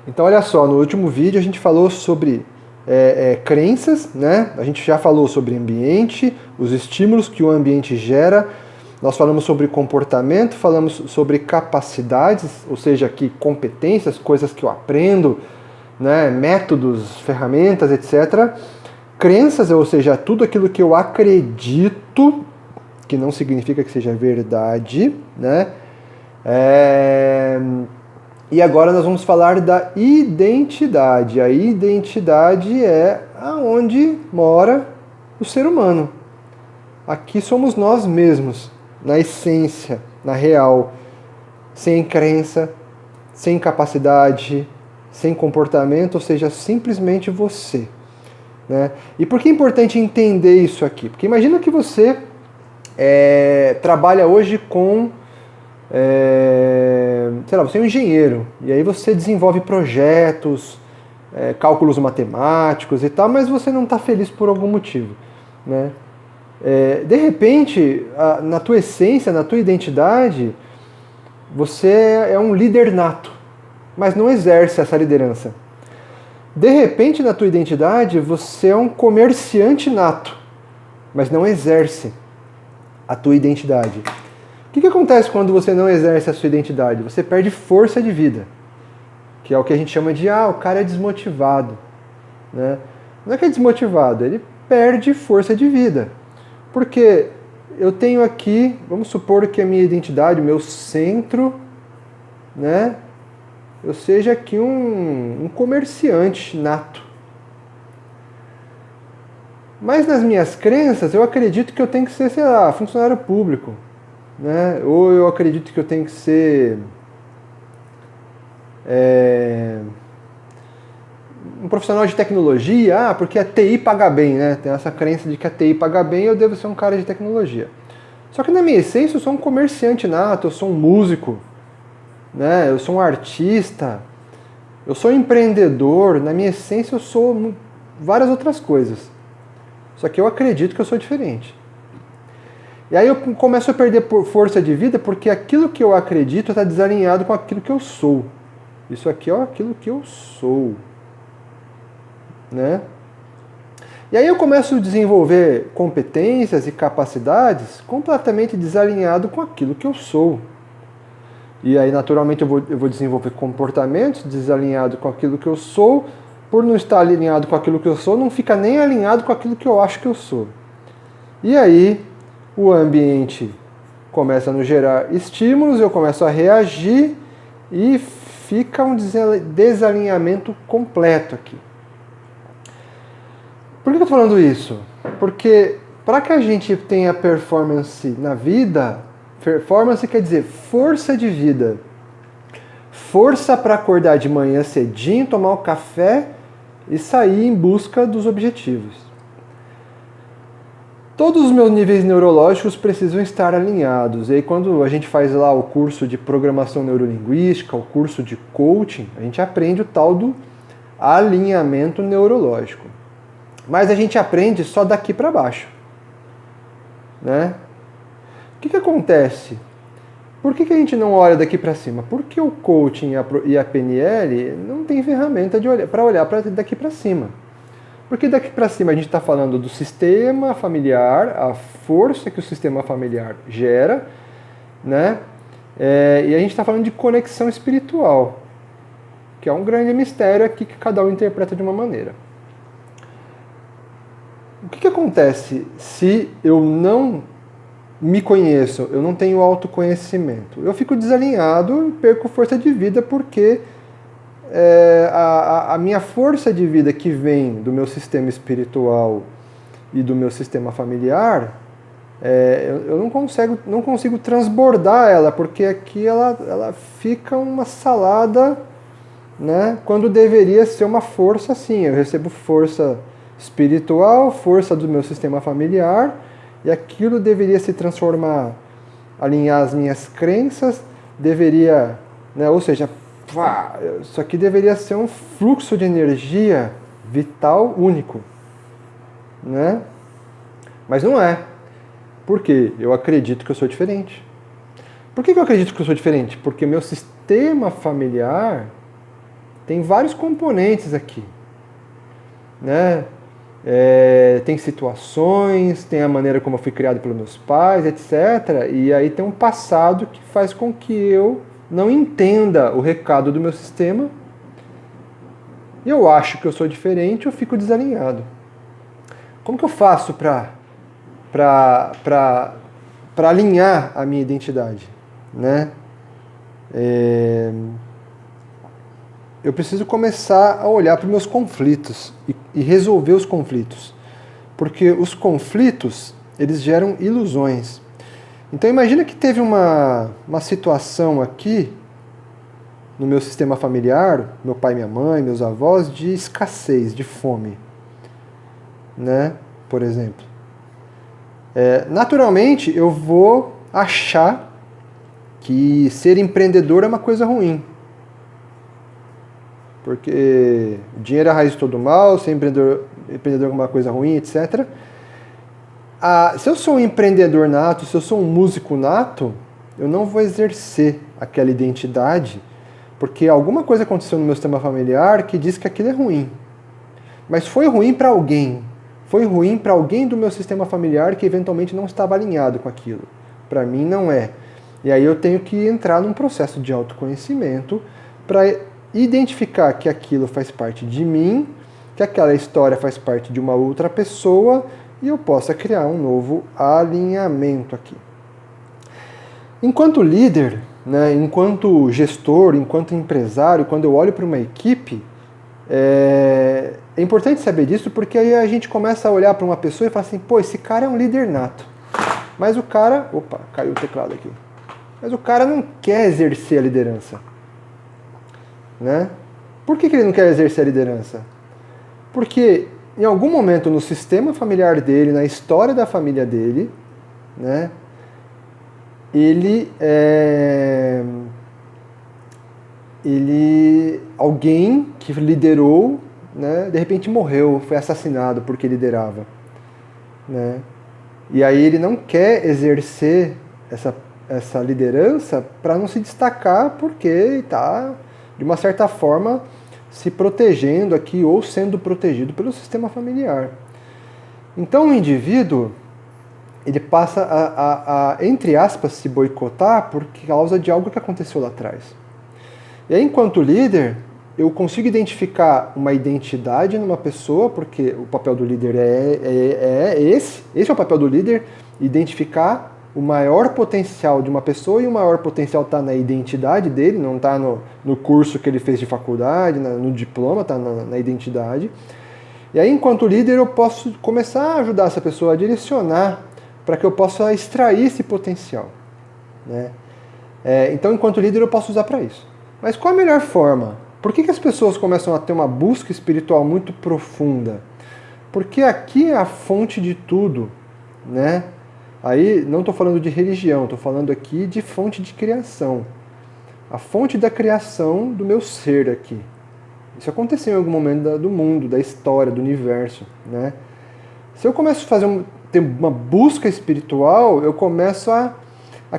Então, olha só, no último vídeo a gente falou sobre crenças, né? A gente já falou sobre ambiente, os estímulos que o ambiente gera. Nós falamos sobre comportamento, falamos sobre capacidades, ou seja, aqui competências, coisas que eu aprendo, né? Métodos, ferramentas, etc. Crenças, ou seja, tudo aquilo que eu acredito, que não significa que seja verdade, né? E agora nós vamos falar da identidade. A identidade é aonde mora o ser humano. Aqui somos nós mesmos, na essência, na real, sem crença, sem capacidade, sem comportamento, ou seja, simplesmente você. Né? E por que é importante entender isso aqui? Porque imagina que você trabalha hoje com sei lá, você é um engenheiro, e aí você desenvolve projetos, cálculos matemáticos e tal, mas você não está feliz por algum motivo. Né? De repente, na tua essência, na tua identidade, você é um líder nato, mas não exerce essa liderança. De repente, na tua identidade, você é um comerciante nato, mas não exerce a tua identidade. O que acontece quando você não exerce a sua identidade? Você perde força de vida, que é o que a gente chama de, o cara é desmotivado. Né? Não é que é desmotivado, ele perde força de vida. Porque eu tenho aqui, vamos supor que a minha identidade, o meu centro, né, eu seja aqui um comerciante nato. Mas nas minhas crenças, eu acredito que eu tenho que ser, sei lá, funcionário público. Né? Ou eu acredito que eu tenho que ser um profissional de tecnologia, porque a TI paga bem, né? Tem essa crença de que a TI paga bem e eu devo ser um cara de tecnologia. Só que na minha essência eu sou um comerciante nato, eu sou um músico, né? Eu sou um artista, eu sou um empreendedor, na minha essência eu sou várias outras coisas. Só que eu acredito que eu sou diferente. E aí eu começo a perder força de vida porque aquilo que eu acredito está desalinhado com aquilo que eu sou. Isso aqui é aquilo que eu sou. Né? E aí eu começo a desenvolver competências e capacidades completamente desalinhado com aquilo que eu sou. E aí naturalmente eu vou desenvolver comportamentos desalinhados com aquilo que eu sou. Por não estar alinhado com aquilo que eu sou, não fica nem alinhado com aquilo que eu acho que eu sou. E aí o ambiente começa a nos gerar estímulos, eu começo a reagir e fica um desalinhamento completo aqui. Por que eu estou falando isso? Porque para que a gente tenha performance na vida, performance quer dizer força de vida. Força para acordar de manhã cedinho, tomar o café e sair em busca dos objetivos. Todos os meus níveis neurológicos precisam estar alinhados. E aí quando a gente faz lá o curso de programação neurolinguística, o curso de coaching, a gente aprende o tal do alinhamento neurológico. Mas a gente aprende só daqui para baixo. Né? O que acontece? Por que a gente não olha daqui para cima? Porque o coaching e a PNL não tem ferramenta para olhar daqui para cima. Porque daqui para cima a gente está falando do sistema familiar, a força que o sistema familiar gera, né? E a gente está falando de conexão espiritual, que é um grande mistério aqui que cada um interpreta de uma maneira. O que acontece se eu não me conheço, eu não tenho autoconhecimento? Eu fico desalinhado e perco força de vida porque a minha força de vida que vem do meu sistema espiritual e do meu sistema familiar, eu não consigo transbordar ela, porque aqui ela fica uma salada, né, quando deveria ser uma força assim. Eu recebo força espiritual, força do meu sistema familiar, e aquilo deveria se transformar, alinhar as minhas crenças, deveria, né, ou seja, isso aqui deveria ser um fluxo de energia vital único, né? Mas não é. Por quê? Eu acredito que eu sou diferente. Por que eu acredito que eu sou diferente? Porque meu sistema familiar tem vários componentes aqui, né? Tem situações, tem a maneira como eu fui criado pelos meus pais, etc. E aí tem um passado que faz com que eu não entenda o recado do meu sistema. E eu acho que eu sou diferente, eu fico desalinhado. Como que eu faço para alinhar a minha identidade, né? Eu preciso começar a olhar para os meus conflitos e resolver os conflitos. Porque os conflitos, eles geram ilusões. Então imagina que teve uma situação aqui no meu sistema familiar, meu pai, minha mãe, meus avós, de escassez, de fome, né? Por exemplo. Naturalmente, eu vou achar que ser empreendedor é uma coisa ruim. Porque o dinheiro é a raiz de todo mal, ser empreendedor é uma coisa ruim, etc. Se eu sou um empreendedor nato, se eu sou um músico nato, eu não vou exercer aquela identidade, porque alguma coisa aconteceu no meu sistema familiar que diz que aquilo é ruim. Mas foi ruim para alguém. Foi ruim para alguém do meu sistema familiar que eventualmente não estava alinhado com aquilo. Para mim não é. E aí eu tenho que entrar num processo de autoconhecimento para identificar que aquilo faz parte de mim, que aquela história faz parte de uma outra pessoa e eu possa criar um novo alinhamento aqui. Enquanto líder, né, enquanto gestor, enquanto empresário, quando eu olho para uma equipe, é importante saber disso porque aí a gente começa a olhar para uma pessoa e fala assim, pô, esse cara é um líder nato. Mas o cara... Opa, caiu o teclado aqui. Mas o cara não quer exercer a liderança. Né? Por que ele não quer exercer a liderança? Porque em algum momento no sistema familiar dele, na história da família dele, né, alguém que liderou, né, de repente morreu, foi assassinado porque liderava, né? E aí ele não quer exercer essa liderança para não se destacar porque está, de uma certa forma, se protegendo aqui ou sendo protegido pelo sistema familiar. Então o indivíduo, ele passa a entre aspas, se boicotar por causa de algo que aconteceu lá atrás. E aí, enquanto líder, eu consigo identificar uma identidade numa pessoa, porque o papel do líder esse é o papel do líder, identificar o maior potencial de uma pessoa, e o maior potencial está na identidade dele, não está no curso que ele fez de faculdade, no diploma, está na identidade. E aí, enquanto líder, eu posso começar a ajudar essa pessoa a direcionar para que eu possa extrair esse potencial, né? Então, enquanto líder, eu posso usar para isso. Mas qual a melhor forma? Por que as pessoas começam a ter uma busca espiritual muito profunda? Porque aqui é a fonte de tudo, né? Aí não estou falando de religião, estou falando aqui de fonte de criação. A fonte da criação do meu ser aqui. Isso aconteceu em algum momento do mundo, da história, do universo, né? Se eu começo a ter uma busca espiritual, eu começo a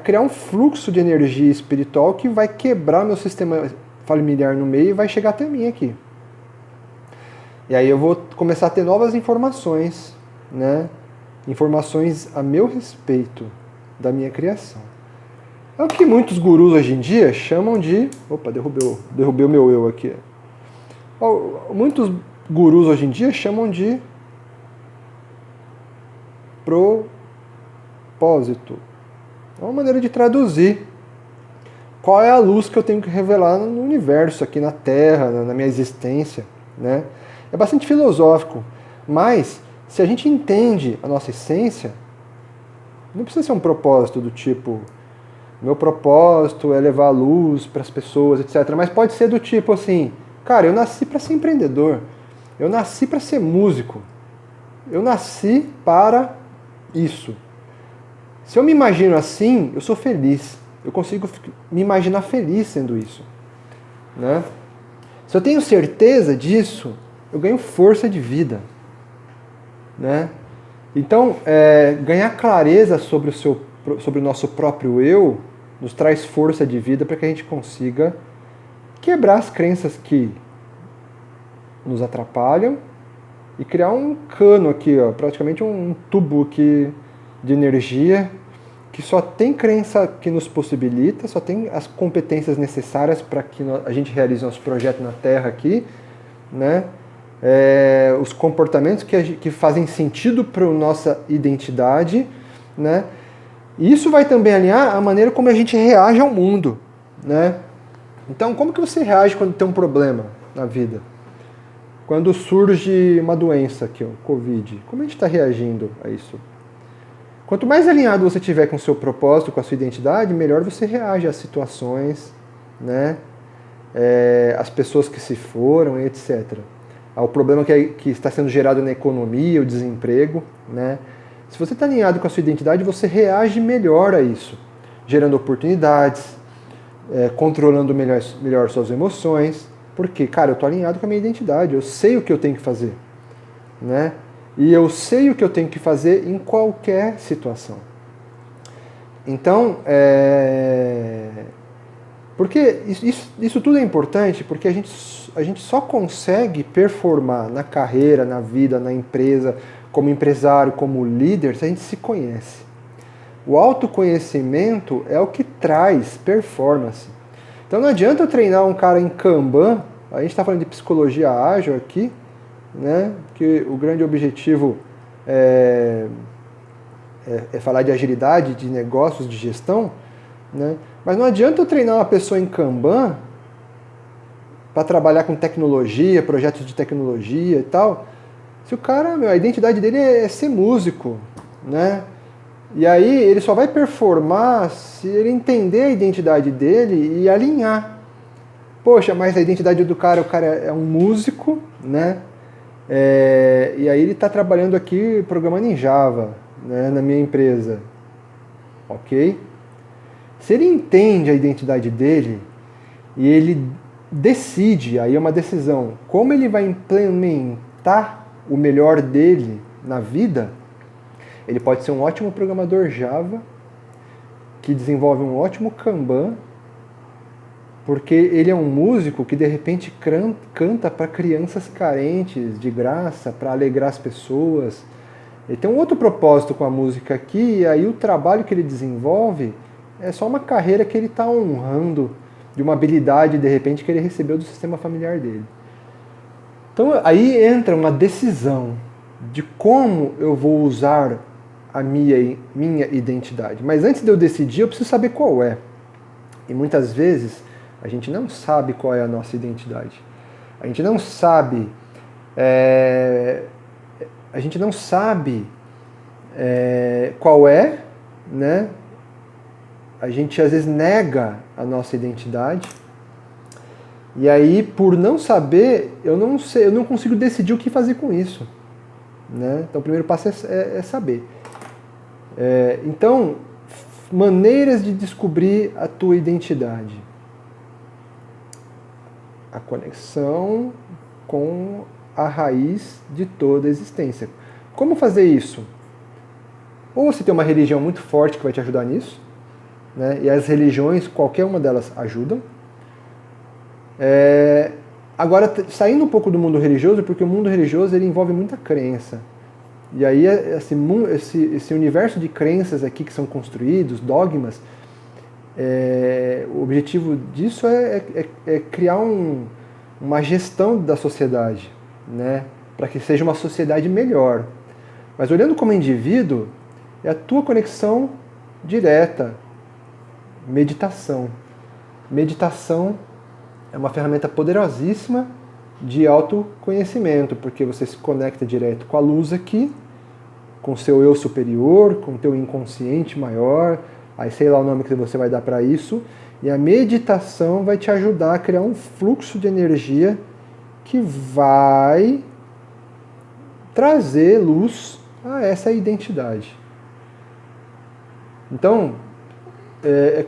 criar um fluxo de energia espiritual que vai quebrar meu sistema familiar no meio e vai chegar até mim aqui. E aí eu vou começar a ter novas informações, né? Informações a meu respeito da minha criação. É o que muitos gurus hoje em dia chamam de... Opa, derrubei o meu eu aqui. Muitos gurus hoje em dia chamam de propósito. É uma maneira de traduzir qual é a luz que eu tenho que revelar no universo, aqui na Terra, na minha existência, né? É bastante filosófico, mas se a gente entende a nossa essência, não precisa ser um propósito do tipo, meu propósito é levar a luz para as pessoas, etc. Mas pode ser do tipo assim, cara, eu nasci para ser empreendedor, eu nasci para ser músico, eu nasci para isso. Se eu me imagino assim, eu sou feliz. Eu consigo me imaginar feliz sendo isso, né? Se eu tenho certeza disso, eu ganho força de vida, né? Então, ganhar clareza sobre o nosso próprio eu nos traz força de vida para que a gente consiga quebrar as crenças que nos atrapalham e criar um cano aqui, ó, praticamente um tubo aqui de energia que só tem crença que nos possibilita, só tem as competências necessárias para que a gente realize nosso projeto na Terra aqui, né? Os comportamentos que fazem sentido para a nossa identidade, né? E isso vai também alinhar a maneira como a gente reage ao mundo, né? Então, como que você reage quando tem um problema na vida? Quando surge uma doença aqui, o Covid, como a gente está reagindo a isso? Quanto mais alinhado você tiver com o seu propósito, com a sua identidade, melhor você reage às situações, né? Às pessoas que se foram, etc. Ao problema que está sendo gerado na economia, o desemprego, né? Se você está alinhado com a sua identidade, você reage melhor a isso, gerando oportunidades, controlando melhor suas emoções. Porque, cara, eu estou alinhado com a minha identidade, eu sei o que eu tenho que fazer, né? E eu sei o que eu tenho que fazer em qualquer situação. Então, porque isso tudo é importante, porque a gente só consegue performar na carreira, na vida, na empresa, como empresário, como líder, se a gente se conhece. O autoconhecimento é o que traz performance. Então não adianta eu treinar um cara em Kanban, a gente está falando de psicologia ágil aqui, né? Que o grande objetivo é falar de agilidade, de negócios, de gestão, né? Mas não adianta eu treinar uma pessoa em Kanban para trabalhar com tecnologia, projetos de tecnologia e tal, se o cara, a identidade dele é ser músico, né? E aí ele só vai performar se ele entender a identidade dele e alinhar. Poxa, mas a identidade do cara, o cara é um músico, né? E aí ele está trabalhando aqui programando em Java, né, na minha empresa. Ok? Se ele entende a identidade dele e ele decide, aí é uma decisão, como ele vai implementar o melhor dele na vida, ele pode ser um ótimo programador Java, que desenvolve um ótimo Kanban, porque ele é um músico que de repente canta para crianças carentes, de graça, para alegrar as pessoas. Ele tem um outro propósito com a música aqui, e aí o trabalho que ele desenvolve é só uma carreira que ele está honrando, de uma habilidade, de repente, que ele recebeu do sistema familiar dele. Então aí entra uma decisão de como eu vou usar a minha identidade. Mas antes de eu decidir, eu preciso saber qual é. E muitas vezes a gente não sabe qual é a nossa identidade. A gente não sabe qual é, né? A gente às vezes nega a nossa identidade. E aí, por não saber, eu não consigo decidir o que fazer com isso, né? Então o primeiro passo é saber. Então, maneiras de descobrir a tua identidade. A conexão com a raiz de toda a existência. Como fazer isso? Ou você tem uma religião muito forte que vai te ajudar nisso, né? E as religiões, qualquer uma delas, ajudam. Agora, saindo um pouco do mundo religioso, porque o mundo religioso ele envolve muita crença. E aí esse universo de crenças aqui que são construídos, dogmas, o objetivo disso é criar uma gestão da sociedade, né? Para que seja uma sociedade melhor. Mas olhando como indivíduo, é a tua conexão direta. Meditação. Meditação é uma ferramenta poderosíssima de autoconhecimento, porque você se conecta direto com a luz aqui, com o seu eu superior, com o teu inconsciente maior, aí sei lá o nome que você vai dar para isso, e a meditação vai te ajudar a criar um fluxo de energia que vai trazer luz a essa identidade. Então,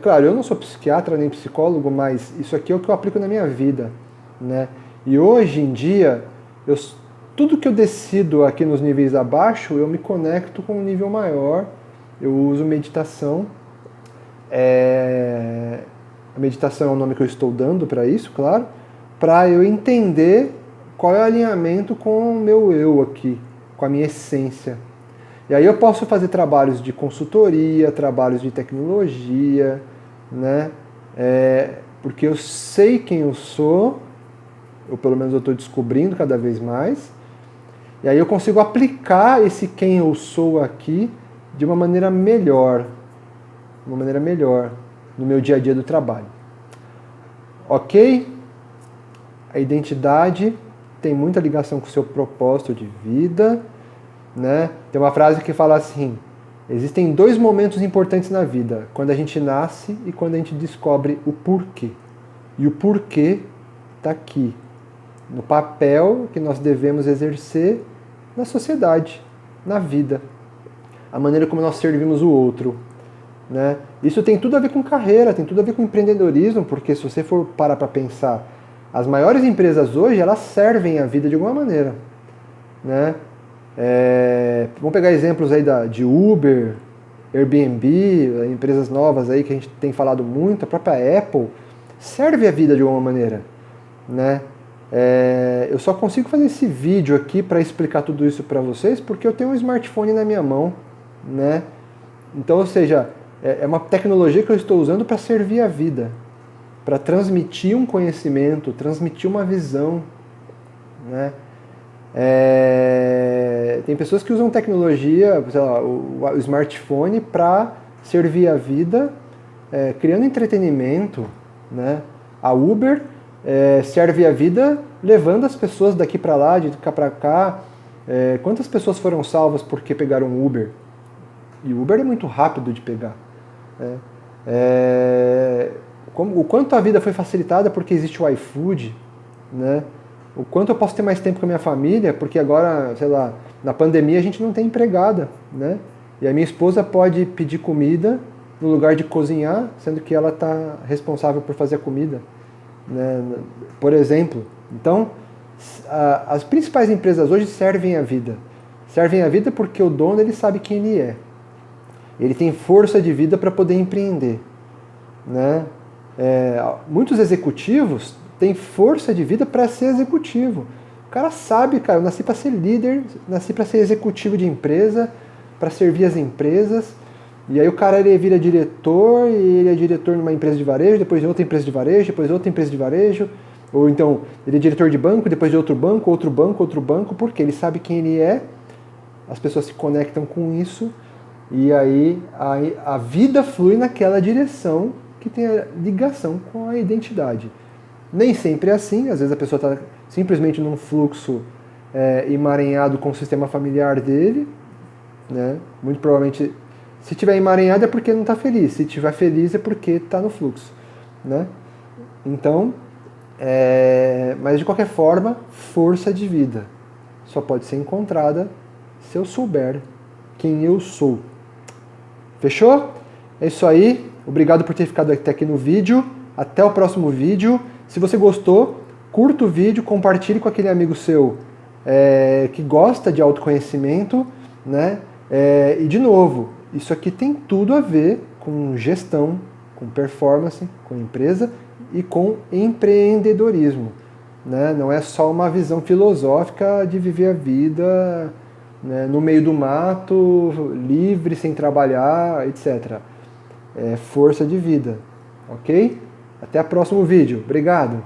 claro, eu não sou psiquiatra nem psicólogo, mas isso aqui é o que eu aplico na minha vida, né? E hoje em dia, tudo que eu decido aqui nos níveis abaixo, eu me conecto com um nível maior, eu uso meditação. A meditação é o nome que eu estou dando para isso, claro, para eu entender qual é o alinhamento com o meu eu aqui, com a minha essência. E aí eu posso fazer trabalhos de consultoria, trabalhos de tecnologia, né? Porque eu sei quem eu sou, ou pelo menos eu estou descobrindo cada vez mais, e aí eu consigo aplicar esse quem eu sou aqui de uma maneira melhor no meu dia a dia do trabalho. Ok? A identidade tem muita ligação com o seu propósito de vida, né? Tem uma frase que fala assim: existem 2 momentos importantes na vida, quando a gente nasce e quando a gente descobre o porquê. E o porquê está aqui, no papel que nós devemos exercer na sociedade, na vida, a maneira como nós servimos o outro, né? Isso tem tudo a ver com carreira, tem tudo a ver com empreendedorismo, porque se você for parar para pensar, as maiores empresas hoje, elas servem a vida de alguma maneira, né? Vamos pegar exemplos aí de Uber, Airbnb, empresas novas aí que a gente tem falado muito, a própria Apple serve a vida de alguma maneira, né? Eu só consigo fazer esse vídeo aqui para explicar tudo isso para vocês porque eu tenho um smartphone na minha mão, né? Então, ou seja, é uma tecnologia que eu estou usando para servir a vida, para transmitir um conhecimento, transmitir uma visão, né? Tem pessoas que usam tecnologia, sei lá, o smartphone para servir a vida, criando entretenimento, né? A Uber serve a vida levando as pessoas daqui para lá, de cá para cá. Quantas pessoas foram salvas porque pegaram Uber? E o Uber é muito rápido de pegar. O quanto a vida foi facilitada porque existe o iFood, né? O quanto eu posso ter mais tempo com a minha família, porque agora, sei lá, na pandemia a gente não tem empregada, né? E a minha esposa pode pedir comida no lugar de cozinhar, sendo que ela está responsável por fazer a comida, né? Por exemplo. Então, as principais empresas hoje servem a vida. Servem a vida porque o dono ele sabe quem ele é. Ele tem força de vida para poder empreender, né? Muitos executivos têm força de vida para ser executivo. O cara sabe, cara, eu nasci para ser líder, nasci para ser executivo de empresa, para servir as empresas. E aí o cara ele vira diretor, e ele é diretor numa empresa de varejo, depois de outra empresa de varejo, depois de outra empresa de varejo. Ou então ele é diretor de banco, depois de outro banco, outro banco, outro banco, porque ele sabe quem ele é, as pessoas se conectam com isso, e aí a vida flui naquela direção que tem a ligação com a identidade. Nem sempre é assim, às vezes a pessoa está simplesmente num fluxo emaranhado com o sistema familiar dele, né? Muito provavelmente, se estiver emaranhado é porque não está feliz, se estiver feliz é porque está no fluxo, né? Então, mas de qualquer forma, força de vida só pode ser encontrada se eu souber quem eu sou. Fechou? É isso aí. Obrigado por ter ficado até aqui no vídeo. Até o próximo vídeo. Se você gostou, curta o vídeo, compartilhe com aquele amigo seu que gosta de autoconhecimento, né? E de novo, isso aqui tem tudo a ver com gestão, com performance, com empresa e com empreendedorismo, né? Não é só uma visão filosófica de viver a vida, né, no meio do mato, livre, sem trabalhar, etc. É força de vida, ok? Até o próximo vídeo. Obrigado!